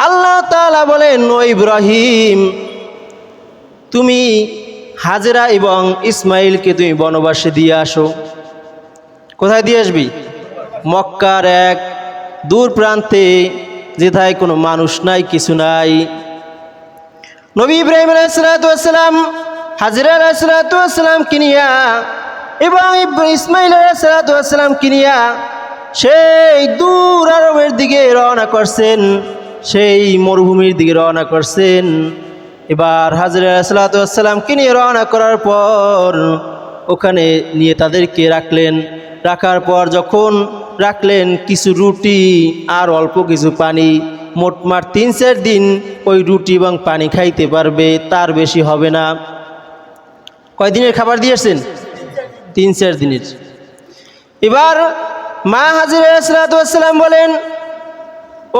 আল্লাহ তাআলা বলেন, ও ইব্রাহিম, তুমি হাজেরা এবং ইসমাইলকে তুমি বনবাসে দিয়ে আসো। কোথায় দিয়ে আসবি? মক্কার এক দূর প্রান্তে, যেথায় কোনো মানুষ নাই, কিছু নাই। নবী ইব্রাহিম আলাইহিস সালাম হাজেরা আলাইহিস সালাম কিনিয়া এবং ইসমাইল আলাইহিস সালাম কিনিয়া সেই দূর আরবের দিকে রওনা করছেন, সেই মরুভূমির দিকে রওনা করছেন। এবার হাজেরা আলাইহিস সালামকে নিয়ে রওনা করার পর ওখানে নিয়ে তাদেরকে রাখলেন। রাখার পর যখন রাখলেন, কিছু রুটি আর অল্প কিছু পানি, মোটমাট 3-4 দিন ওই রুটি এবং পানি খাইতে পারবে, তার বেশি হবে না। কয়দিনের খাবার দিয়েছেন? 3-4 দিনের। এবার মা হাজেরা আলাইহিস সালাম বলেন,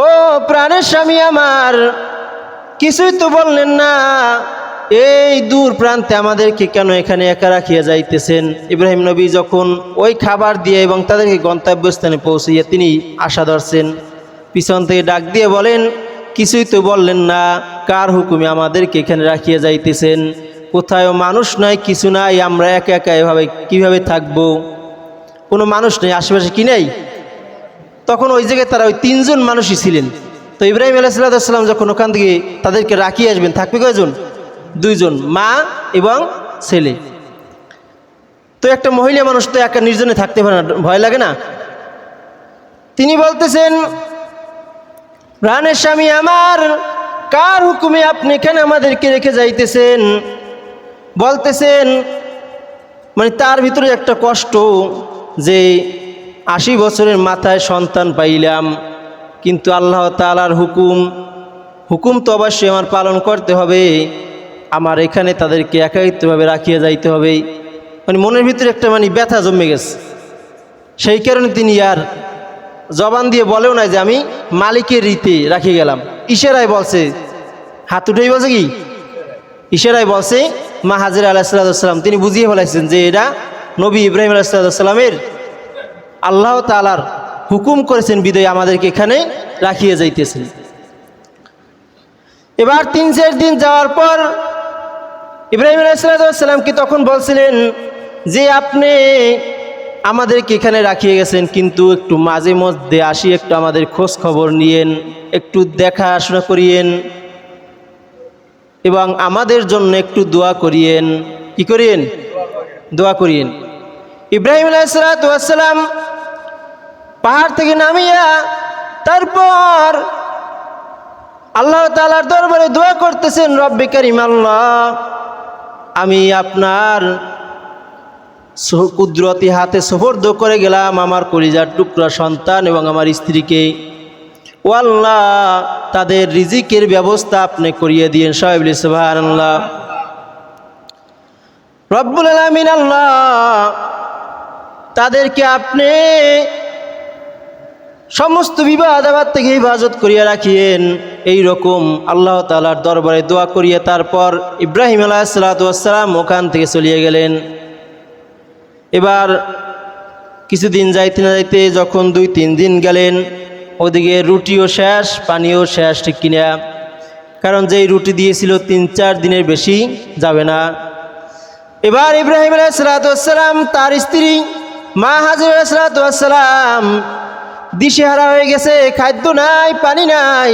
ও প্রাণের স্বামী আমার, কিছুই তো বললেন না, এই দূর প্রান্তে আমাদেরকে কেন এখানে একা রাখিয়া যাইতেছেন? ইব্রাহিম নবী যখন ওই খাবার দিয়ে এবং তাদেরকে গন্তব্যস্থানে পৌঁছিয়ে তিনি আশা ধরছেন, পিছন থেকে ডাক দিয়ে বলেন, কিছুই তো বললেন না, কার হুকুমে আমাদেরকে এখানে রাখিয়া যাইতেছেন? কোথাও মানুষ নাই, কিছু নাই, আমরা একা একা এভাবে কীভাবে থাকবো? কোনো মানুষ নেই আশেপাশে, কি নেই? তখন ওই জায়গায় তারা ওই 3 জন মানুষই ছিলেন। তো ইব্রাহিম আলাইহিস সালাম যখন ওখান থেকে তাদেরকে রাখিয়ে আসবেন, থাকবে কয়জন? 2 জন, মা এবং ছেলে। তো একটা মহিলা মানুষ তো একা নির্জনে থাকতে পারে না, ভয় লাগে না? তিনি বলতেছেন, প্রাণের স্বামী আমার, কার হুকুমে আপনি এখানে আমাদেরকে রেখে যাইতেছেন? বলতেছেন, মানে তার ভিতরে একটা কষ্ট যে 80 বছরের মাথায় সন্তান পাইলাম, কিন্তু আল্লাহ তাআলার হুকুম তো অবশ্যই আমার পালন করতে হবে, আমার এখানে তাদেরকে একাকিত্বভাবে রাখিয়ে যাইতে হবে। মানে মনের ভিতরে একটা ব্যথা জমে গেছে। সেই কারণে তিনি আর জবান দিয়ে বলেও নাই যে আমি মালিকের রীতি রাখিয়ে গেলাম, ইশারায় বলছে, হাত উঠেই বলছে, কি ইশারায় বলছে। মা হাজেরা আলাইহিস সালাম তিনি বুঝিয়ে ফেলাইছেন যে এটা নবী ইব্রাহিম আলাইহিস সালামের আল্লাহ তাআলার হুকুম করেছেন বিদায় আমাদেরকে এখানে রাখিয়ে যাইতেছেন। এবার 3-4 দিন যাওয়ার পর ইব্রাহিম আলাইহিস সালামকে তখন বলছিলেন যে আপনি আমাদেরকে এখানে রাখিয়ে গেছেন, কিন্তু একটু মাঝে মধ্যে আসি, একটু আমাদের খোঁজ খবর নিয়েন, একটু দেখাশোনা করিয়েন এবং আমাদের জন্য একটু দোয়া করিয়েন। কি করিয়েন? দোয়া করিয়েন। ইব্রাহিম আলাইহিস সালাম পাহাড় থেকে নামিয়া তারপর আল্লাহ তাআলার দরবারে দোয়া করতেছেন, রব্বে কারীম আল্লাহ, আমি আপনার কুদরতি হাতে সুপর্দ করে গেলাম আমার কলিজার টুকরা সন্তান এবং আমার স্ত্রীকে। ও আল্লাহ, তাদের রিজিকের ব্যবস্থা আপনি করিয়ে দিয়েন। সবাই বলি সুবহানাল্লাহ। রব্বুল আলামিন আল্লাহ, তাদেরকে আপনি সমস্ত বিবাদ আবাদ থেকে হেফাজত করিয়া রাখিয়েন। এই রকম আল্লাহ তাআলার দরবারে দোয়া করিয়া তারপর ইব্রাহিম আলাইহিস সালাম ওখান থেকে চলিয়ে গেলেন। এবার কিছুদিন যাইতে না যাইতে যখন 2-3 দিন গেলেন, ওদিকে রুটিও শেষ, পানিও শেষ, ঠিক কিনা? কারণ যেই রুটি দিয়েছিল 3-4 দিনের বেশি যাবে না। এবার ইব্রাহিম আলাইহিস সালাম তার স্ত্রী মা হাজেরা আলাইহিস সালাম দিশেহারা হয়ে গেছে, খাদ্য নাই, পানি নাই,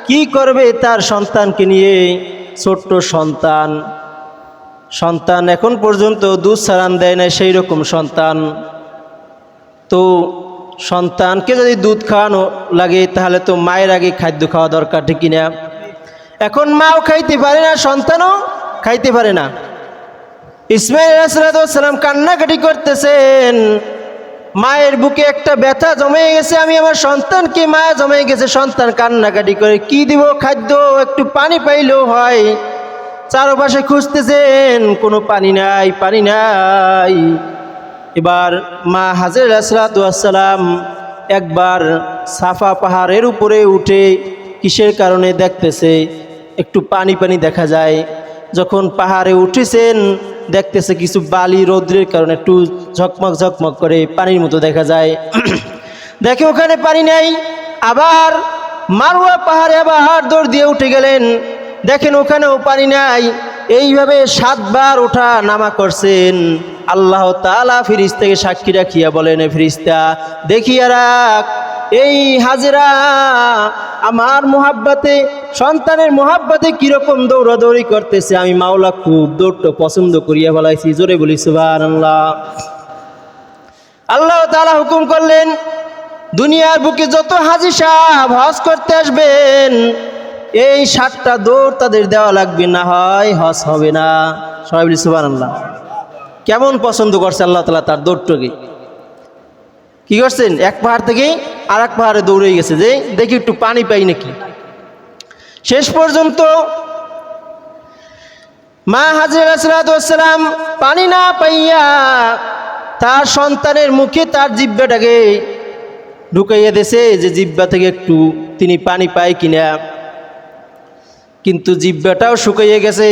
কি করবে তার সন্তানকে নিয়ে? ছোট্ট সন্তান এখন পর্যন্ত দুধ ছাড়ান দেয় না, সেই রকম সন্তান। তো সন্তানকে যদি দুধ খাওয়ানো লাগে তাহলে তো মায়ের আগে খাদ্য খাওয়া দরকার, ঠিক কিনা? এখন মাও খাইতে পারে না, সন্তানও খাইতে পারে না। ইসমাইল আলাইহিস সালাম কান্নাকাটি করতেছেন, মায়ের বুকে একটা ব্যথা জমে গেছে, আমি আমার সন্তানকে, মায়া জমে গেছে, সন্তান কান্নাকাটি করে, কি দিব খাদ্য? একটু পানি পাইলেও হয়। চারপাশে খুঁজতেছেন, কোনো পানি নাই। এবার মা হাজেরা আলাইহিস সালাম একবার সাফা পাহাড়ের উপরে উঠে কিসের কারণে দেখতেছে একটু পানি দেখা যায়। যখন পাহাড়ে উঠেছেন দেখতেছে কিছু বালি রৌদ্রের কারণে একটু ঝকমক করে পানির মতো দেখা যায়। দেখে ওখানে পানি নাই। আবার মারওয়া পাহাড়ে আবার দৌড় দিয়ে উঠে গেলেন, দেখেন ওখানেও পানি নাই। এইভাবে 7 বার ওঠা নামা করছেন। আল্লাহ তাআলা ফেরেশতাকে সাক্ষী রাখিয়া বলেন, ফেরেশতা দেখিয়া রাখ, এই হাজেরা আমার মোহাব্বতে, সন্তানের মোহাব্বতে কিরকম দৌড়াদৌড়ি করতেছে। আমি মাওলা খুব দৌড়টা পছন্দ করিয়া ফেলাইছি। জোরে বলি সুবহানাল্লাহ। আল্লাহ তাআলা হুকুম করলেন, দুনিয়ার বুকে যত হাজী সাহেব হজ করতে আসবেন, এই 7টা দৌড় তাদের দেওয়া লাগবে, না হয় হজ হবে না। সবাই বলি সুবহানাল্লাহ। কেমন পছন্দ করছে আল্লাহ তাআলা তার দৌড়টাকে। কি করছেন, এক পাহাড় থেকে আর এক পাহাড়ে দৌড়ে গেছে, যে দেখি একটু পানি পাই নাকি। শেষ পর্যন্ত মা হাজরা আলাইহিস সালাতু ওয়াস সালাম পানি না পাইয়া তার সন্তানের মুখে তার জিহ্বাটাকে ঢুকাইয়া দিয়েছে, যে জিহ্বা থেকে একটু তিনি পানি পায় কিনা। কিন্তু জিহ্বাটাও শুকাইয়া গেছে।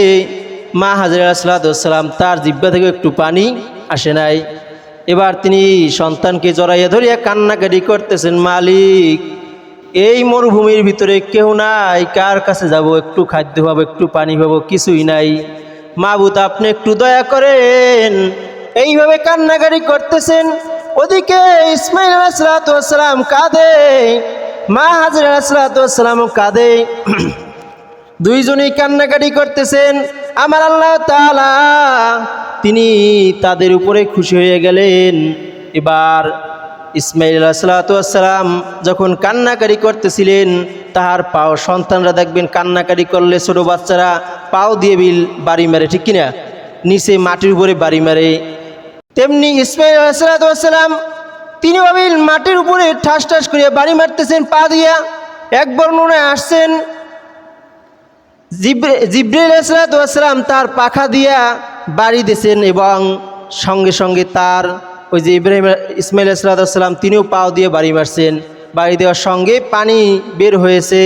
মা হাজরা আলাইহিস সালাতু ওয়াস সালাম তার জিহ্বা থেকে একটু পানি আসে নাই। এবার তিনি সন্তানকে জড়াইয়া ধরিয়া কান্নাকাটি করতেছেন, মালিক, এই মরুভূমির ভিতরে কেউ নাই, কার কাছে যাব, একটু খাদ্য পাবো, একটু পানি পাবো, কিছুই নাই। মাবুদ, আপনি একটু দয়া করেন। এইভাবে কান্নাকাটি করতেছেন। ওদিকে ইসমাইল আলাইহিস সালাতু ওয়াস সালাম কাঁদে, মা হাজরা আলাইহিস সালাতু ওয়াস সালামও কাঁদে। দুইজনেই কান্নাকাটি করতেছেন। আমার আল্লাহ তাআলা তিনি তাদের উপরে খুশি হয়ে গেলেন। এবার ইসমাইল আলাইহিস সালাতু ওয়াস সালাম যখন কান্নাকাটি করতেছিলেন, তাহার পাও, সন্তানরা দেখবেন কান্নাকাটি করলে ছোট বাচ্চারা পাও দিয়ে বাড়ি মারে, ঠিক কিনা, নিচে মাটির উপরে বাড়ি মারে। তেমনি ইসমাইল আলাইহিস সালাতু ওয়াস সালাম তিনি ভাবিল মাটির উপরে ঠাস ঠাস করিয়া বাড়ি মারতেছেন পা দিয়া। এক বর্ণনায় আসছেন, জিবরিল আলাইহিস সালাতু ওয়াস সালাম তার পাখা দিয়া বাড়ি দিয়েছেন, এবং সঙ্গে সঙ্গে তার ওই যে ইসমাইল আলাইহিস সালাতু ওয়াস সালাম তিনিও পাও দিয়ে বাড়ি মারছেন। বাড়ি দেওয়ার সঙ্গে পানি বের হয়েছে।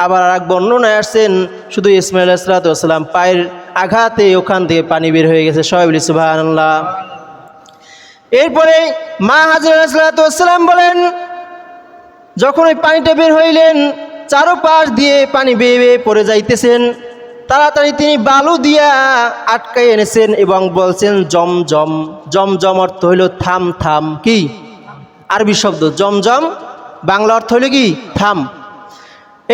আবার আর এক বর্ণনায় আসছেন, শুধু ইসমাইল আলাইহিস সালাতু ওয়াস সালাম পায়ের আঘাতে ওখান থেকে পানি বের হয়ে গেছে। সবাই বলি সুবহানাল্লাহ। এরপরে মা হাজরা আলাইহিস সালাতু ওয়াস সালাম বলেন, যখন ওই পানিটা বের হইলেন, চারোপাশ দিয়ে পানি বেয়ে বেয়ে পড়ে যাইতেছেন, তাড়াতাড়ি তিনি বালু দিয়া আটকাই এনেছেন এবং বলছেন জমজম। জমজম অর্থ হইল থাম থাম। কি আরবি শব্দ জমজম, বাংলা অর্থ হইল কি থাম।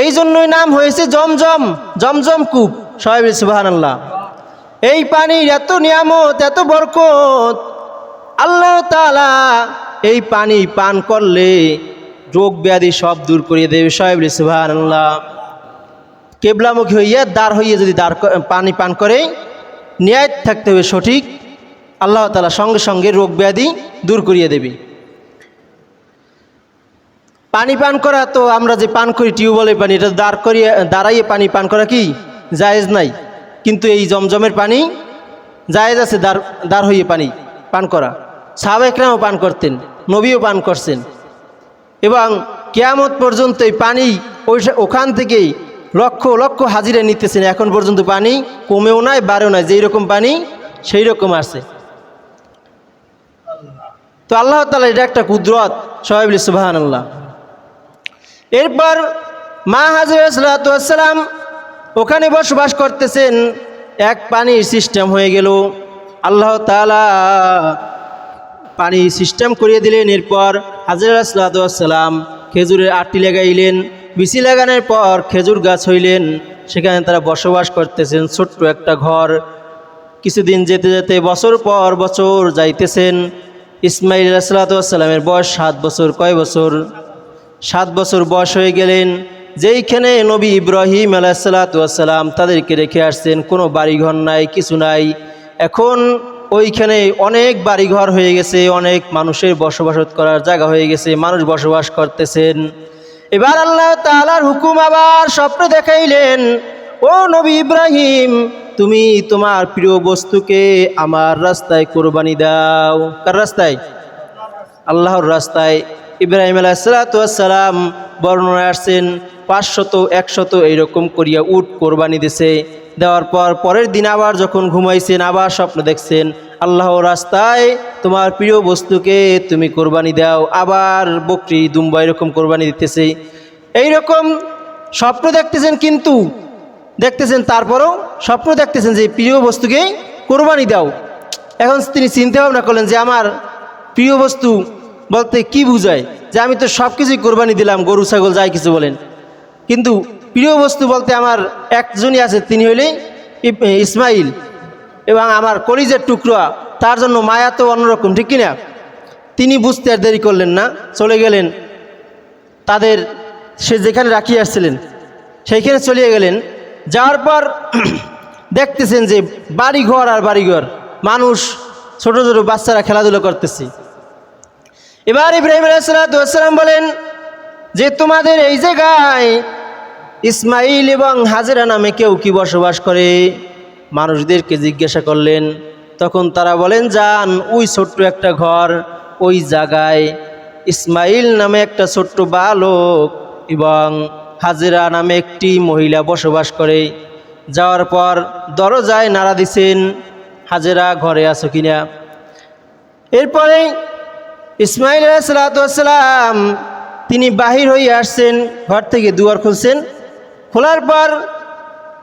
এই জন্যই নাম হয়েছে জমজম, জমজম কূপ। সবাই বলি সুবহানাল্লাহ। এই পানির এত নিয়ামত, এত বরকত, আল্লাহ তাআলা এই পানি পান করলে রোগ ব্যাধি সব দূর করিয়ে দেবে। সবাই বলি সুবহানাল্লাহ। কেবলামুখী হইয়া দাঁড় হইয়া যদি পানি পান করে, নিয়াত থাকতে হবে সঠিক, আল্লাহ তাআলা সঙ্গে সঙ্গে রোগ ব্যাধি দূর করিয়ে দেবে। পানি পান করা তো আমরা যে পান করি টিউবওয়েলের পানি, এটা দাঁড়াইয়ে পানি পান করা কি জায়েজ নাই। কিন্তু এই জমজমের পানি জায়েজ আছে, দাঁড় হইয়ে পানি পান করা। সাহাবা একরামও পান করতেন, নবীও পান করছেন, এবং কিয়ামত পর্যন্ত এই পানি ওখান থেকেই লক্ষ লক্ষ হাজিরা নিতেছেন। এখন পর্যন্ত পানি কমেও নাই, বাড়েও নাই, যেই রকম পানি সেই রকম আছে। তো আল্লাহ তাআলা এটা একটা কুদরত। সবাই বলি সুবহানাল্লাহ। এরপর মা হাজরা আলাইহিস সালাতু ওয়াস সালাম ওখানে বসবাস করতেছেন। এক পানির সিস্টেম হয়ে গেল, আল্লাহ তাআলা পানি সিস্টেম করিয়ে দিলেন। এরপর হাজরা আলাইহিস সালাতু ওয়াস সালাম খেজুরের আটি লাগাইলেন, বিচি লাগানোর পর খেজুর গাছ হইলেন, সেখানে তারা বসবাস করতেছেন। ছোট্ট একটা ঘর। কিছুদিন যেতে যেতে বছর পর বছর যাইতেছেন। ইসমাইল আলাইহিস সালাতু ওয়াস সালামের বয়স 7 বছর। কয় বছর? 7 বছর বয়স হয়ে গেলেন। যেইখানে নবী ইব্রাহিম আলাইহিস সালাতু ওয়াস সালাম তাদেরকে রেখে আসছেন, কোনো বাড়িঘর নাই, কিছু নাই। এখন ওইখানে অনেক বাড়িঘর হয়ে গেছে, অনেক মানুষের বসবাস করার জায়গা হয়ে গেছে, মানুষ বসবাস করতেছেন। এবার আল্লাহ তাআলার হুকুম, আবার স্বপ্ন দেখাইলেন, ও নবী ইব্রাহিম, তুমি তোমার প্রিয় বস্তুকে আমার রাস্তায় কোরবানি দাও। কার রাস্তায়? আল্লাহর রাস্তায়। ইব্রাহিম আলাইহিস সালাতু ওয়াস সালাম বর্ণনায় আসছেন 500 100 এইরকম করিয়া উট কোরবানি দিছে। দেওয়ার পর পরের দিন আবার যখন ঘুমাইছেন, আবার স্বপ্ন দেখছেন, আল্লাহর রাস্তায় তোমার প্রিয় বস্তুকে তুমি কোরবানি দাও। আবার বকরি, দুম্বা এরকম কোরবানি দিতেছে। এইরকম স্বপ্ন দেখতেছেন, কিন্তু দেখতেছেন তারপরেও স্বপ্ন দেখতেছেন যে প্রিয় বস্তুকে কোরবানি দাও। এখন তিনি চিন্তা ভাবনা করলেন যে আমার প্রিয় বস্তু বলতে কি বুঝায়, যে আমি তো সব কিছুই কোরবানি দিলাম, গরু ছাগল যাই কিছু বলেন, কিন্তু প্রিয় বস্তু বলতে আমার একজনই আছে, তিনি হইলেই ইসমাইল, এবং আমার কলিজের টুকরা, তার জন্য মায়া তো অন্যরকম, ঠিক কিনা? তিনি বুঝতে আর দেরি করলেন না, চলে গেলেন তাদের সে যেখানে রাখিয়ে আসছিলেন সেইখানে চলে গেলেন। যাওয়ার পর দেখতেছেন যে বাড়িঘর আর বাড়িঘর, মানুষ, ছোট ছোট বাচ্চারা খেলাধুলা করতেছে। এবার ইব্রাহিম আলাইহিস সালাম বলেন যে তোমাদের এই জায়গায় ইসমাইল এবং হাজেরা নামে কেউ কি বসবাস করে? মানুষদেরকে জিজ্ঞাসা করলেন। তখন তারা বলেন, যান ওই ছোট্ট একটা ঘর, ওই জায়গায় ইসমাইল নামে একটা ছোট্ট বালক এবং হাজেরা নামে একটি মহিলা বসবাস করে। যাওয়ার পর দরজায় নাড়া দিছেন, হাজেরা ঘরে আছো কিনা। এরপরে ইসমাইল আলাইহিস সালাম তিনি বাহির হয়ে আসছেন, ঘর থেকে দুয়ার খুলছেন। খোলার পর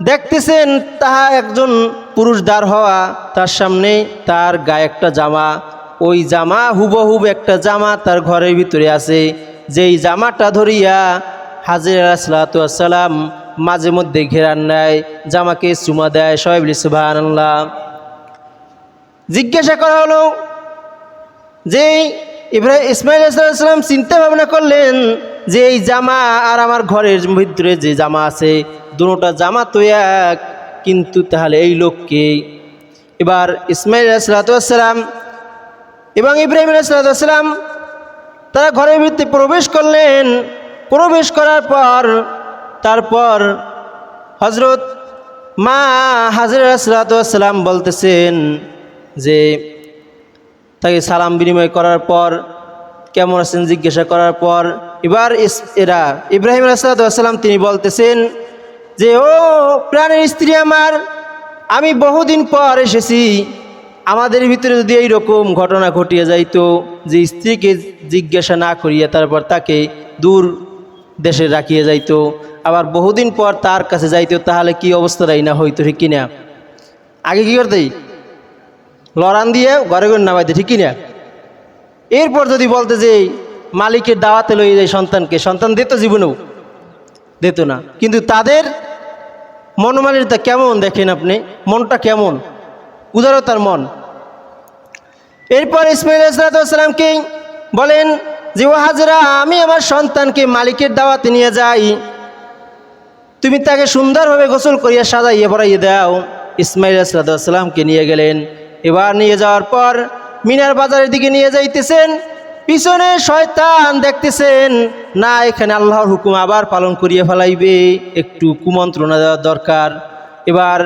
দেখতেছেন তাহা একজন পুরুষ দাঁড় হওয়া, তার সামনে তার গায়ে একটা জামা, ওই জামা হুবহুব একটা জামা তার ঘরের ভিতরে আছে। যেই জামাটা ধরিয়া হাজেরা আলাইহিস সালাম মাঝে মধ্যে ঘেরান নেয়, জামাকে চুমা দেয়। সবাই বলি সুবহানাল্লাহ। জিজ্ঞাসা করা হলো যে ইসমাইল আলাইহিস সালাম চিন্তা ভাবনা করলেন যে এই জামা আর আমার ঘরের ভিতরে যে জামা আছে, দুটোটা জামা তো এক, কিন্তু তাহলে এই লোককে। এবার ইসমাইল আলাইহিস সালাম এবং ইব্রাহিম আলাইহিস সালাম তারা ঘরের ভিতরে প্রবেশ করলেন। প্রবেশ করার পর তারপর হযরত মা হাজেরা আলাইহিস সালাম বলতেছেন যে তাকে সালাম বিনিময় করার পর কেমন আছেন জিজ্ঞাসা করার পর এবার এরা ইব্রাহিম আলাইহিস সালাম তিনি বলতেছেন যে ও প্রাণের স্ত্রী আমার, আমি বহুদিন পর এসেছি, আমাদের ভিতরে যদি এইরকম ঘটনা ঘটিয়ে যাইতো যে স্ত্রীকে জিজ্ঞাসা না করিয়া তারপর তাকে দূর দেশে রাখিয়ে যাইতো, আবার বহুদিন পর তার কাছে যাইতো, তাহলে কি অবস্থাটাই না হইতো, ঠিক কিনা? আগে কি করতেই লড়ান দিয়ে ঘরে ঘরে নামাইতে, ঠিক কিনা? এরপর যদি বলতে যে মালিকের দাওয়াতে লইয়ে যায় সন্তানকে, সন্তান দিত জীবনেও দিত না। কিন্তু তাদের মনোমালিন্যতা কেমন দেখেন আপনি, মনটা কেমন উদারতার মন। এরপর ইসমাইল আলাইহিস সালামকে বলেন যে ও হাজেরা, আমি আমার সন্তানকে মালিকের দাওয়াতে নিয়ে যাই, তুমি তাকে সুন্দরভাবে গোসল করিয়া সাজাইয়ে পরাইয়ে দাও। ইসমাইল আলাইহিস সালামকে নিয়ে গেলেন। এবার নিয়ে যাওয়ার পর মিনার বাজারের দিকে নিয়ে যাইতেছেন, পিছনে শয়তান দেখতেছেন না এখানে আল্লাহর হুকুম আবার পালন করিয়া ফেলাইবে, একটু কুমন্ত্রণা দেওয়ার দরকার। এবার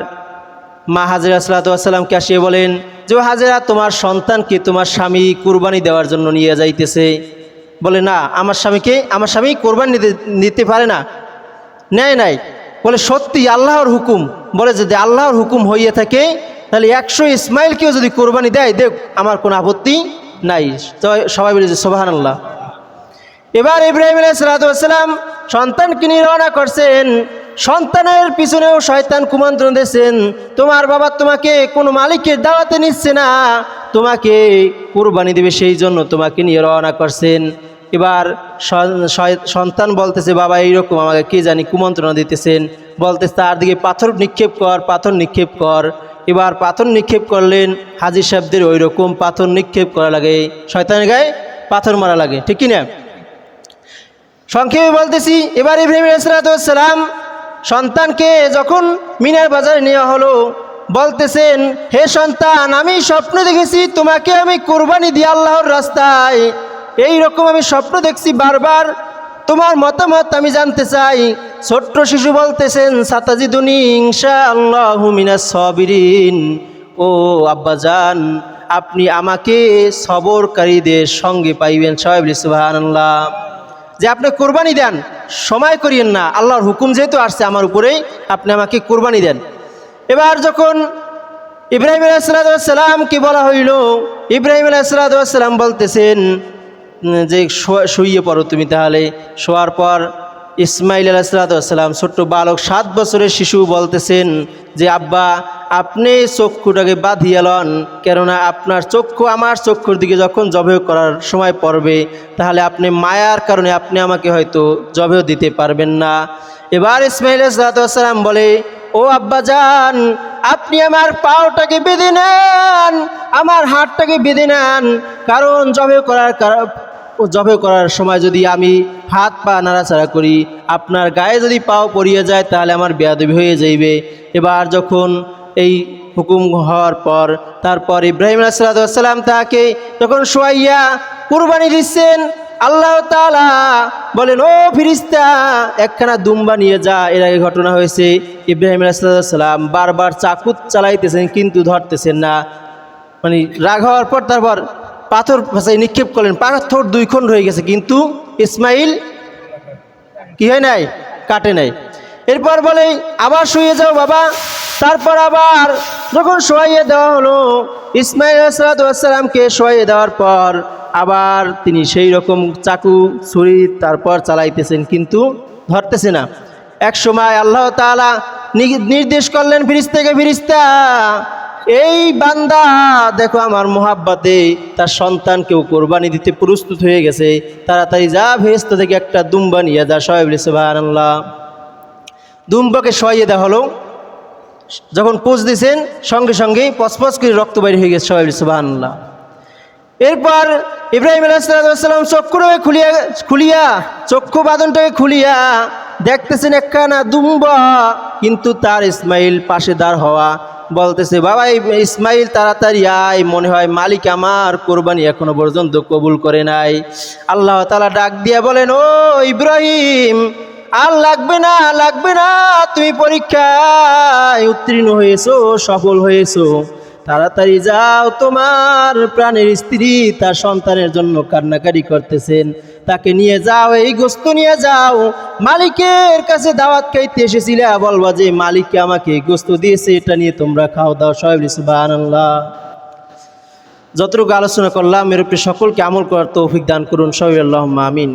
মা হাজেরা আলাইহিস সালামকে আসিয়ে বলেন যে হাজেরা, তোমার সন্তানকে তোমার স্বামী কুরবানি দেওয়ার জন্য নিয়ে যাইতেছে। বলে না, আমার স্বামী কোরবানি নিতে পারে না, নেয় নাই। বলে সত্যি আল্লাহর হুকুম। বলে যদি আল্লাহর হুকুম হইয়া থাকে তাহলে 100 ইসমাইলকেও যদি কোরবানি দেয় দেখ, আমার কোনো আপত্তি নাই। সবাই বলে যে সুবহানাল্লাহ। এবার ইব্রাহিম আলাইহিস সালাম সন্তানকে নিয়ে রওনা করছেন। সন্তানের পিছনেও শয়তান কুমন্ত্রণ দিয়েছেন, তোমার বাবা তোমাকে কোনো মালিকের দাওয়াতে নিচ্ছে না, তোমাকে কুরবানি দেবে, সেই জন্য তোমাকে নিয়ে রওনা করছেন। এবার সন্তান বলতেছে বাবা এইরকম আমাকে কে জানি কুমন্ত্রণা দিতেছেন, বলতেছে তার দিকে পাথর নিক্ষেপ কর, পাথর নিক্ষেপ কর। এবার পাথর নিক্ষেপ করলেন। হাজী সাহেবদের ওই রকম পাথর নিক্ষেপ করা লাগে, শয়তানের গায়ে পাথর মারা লাগে, ঠিক কিনা? সংক্ষেপে বলতেছি, এবার ইব্রাহিম আলাইহিস সালাম সন্তানকে যখন মিনার বাজারে নেওয়া হলো, বলতেছেন হে সন্তান, আমি স্বপ্ন দেখেছি তোমাকে আমি কুরবানি দিই আল্লাহর রাস্তায়, এই রকম আমি স্বপ্ন দেখছি বারবার, তোমার মতামত আমি জানতে চাই। ছোট্ট শিশু বলতেছেন সাতাজিদুনি ইনশাআল্লাহু মিনাস সাবিরিন, ও আব্বাজান আপনি আমাকে সবরকারীদের সঙ্গে পাইবেন। সবাই বলি সুবহানাল্লাহ। যে আপনি কোরবানি দেন, সময় করিয়েন না, আল্লাহর হুকুম যেহেতু আসছে আমার উপরেই, আপনি আমাকে কোরবানি দেন। এবার যখন ইব্রাহিম আলাইহিস সালামকে বলা হইল, ইব্রাহিম আলাইহিস সালাম বলতেছেন যে শুইয়ে পড়ো তুমি। তাহলে শোয়ার পর ইসমাইল আলাইহিসসালাম ছোট্ট বালক 7 বছরের শিশু বলতেছেন যে আব্বা আপনি চক্ষুটাকে বাঁধিয়ে লন, কেননা আপনার চক্ষু আমার চক্ষুর দিকে যখন জবেহ করার সময় পড়বে তাহলে আপনি মায়ার কারণে আপনি আমাকে হয়তো জবেহ দিতে পারবেন না। এবার ইসমাইল আলাইহিসসালাম বলে, ও আব্বা যান, আপনি আমার পাওটাকে বেঁধে নেন, আমার হাতটাকে বেঁধে নেন, কারণ জবেহ করার সময় যদি আমি হাত পা নাড়াচাড়া করি, আপনার গায়ে যদি পাও পড়িয়ে যায় তাহলে আমার বেয়াদবি হয়ে যাইবে। এবার যখন এই হুকুম হওয়ার পর তারপর ইব্রাহিম আলাইহিসসালাম তাকে যখন শোয়াইয়া কুরবানি দিচ্ছেন, আল্লাহ তাআলা বলেন, ও ফিরিস্তা একখানা দুম্বা নিয়ে যা। এর আগে ঘটনা হয়েছে, ইব্রাহিম আলাইহিসসালাম বারবার চাকু চালাইতেছেন কিন্তু ধরতেছেন না, মানে রাগ হওয়ার পর তারপর পাথর ভাষায় নিক্ষেপ করলেন, পাথর 2 খণ্ড হয়ে গেছে কিন্তু ইসমাইল কি হয় নাই, কাটে নাই। এরপর বলে আবার শুয়ে যাও বাবা। তারপর আবার যখন শোয়াইয়ে দেওয়া হলো, ইসমাইল আলাইহিসসালামকে শোয়াইয়ে দেওয়ার পর আবার তিনি সেই রকম চাকু ছুরি তারপর চালাইতেছেন কিন্তু ধরতেছে না। এক সময় আল্লাহ তাআলা নির্দেশ করলেন ফিরিস্তাকে, ফিরিস্তা এই বান্দা দেখো আমার মোহাব্বতে তার সন্তানকেও কোরবানি দিতে প্রস্তুত হয়ে গেছে, তাড়াতাড়ি যা ফেরেশতা থেকে একটা দুম্বা নিয়ে যা। সবাই বলে সুবহানাল্লাহ। দুম্বাকে শোয়াইয়ে দেওয়া হলো, যখন পোজ দিয়েছেন সঙ্গে সঙ্গেই পচপচ করে রক্ত বাইর হয়ে গেছে। সবাই বলে সুবহানাল্লাহ। এরপর ইব্রাহিম আলাইহিসসালাম চক্ষু বাঁধনটাকে খুলিয়া দেখতেছেন একখানা দুম্বা, কিন্তু তার ইসমাইল পাশে দাঁড় হওয়া, বলতেছে বাবা ইসমাইল তাড়াতাড়ি আয়, মনে হয় মালিক আমার কোরবানি এখনো পর্যন্ত কবুল করে নাই। আল্লাহ তাআলা ডাক দিয়া বলেন, ও ইব্রাহিম আর লাগবে না, লাগবে না, তুমি পরীক্ষায় উত্তীর্ণ হয়েছো, সফল হয়েছো, তাড়াতাড়ি যাও, তোমার প্রাণের স্ত্রী তার সন্তানের জন্য কান্নাকারি করতেছেন, তাকে নিয়ে যাও, এই গোস্ত নিয়ে যাও, মালিকের কাছে দাওয়াত খাইতে এসেছিলা, বলবা যে মালিককে আমাকে এই গোস্ত দিয়েছে, এটা নিয়ে তোমরা খাও দাও। সবাই বলি সুবহানাল্লাহ। যতটুকু আলোচনা করলাম এর উপরে সকলকে আমল করার তৌফিক দান করুন। সবাই আল্লাহুম্মা আমিন।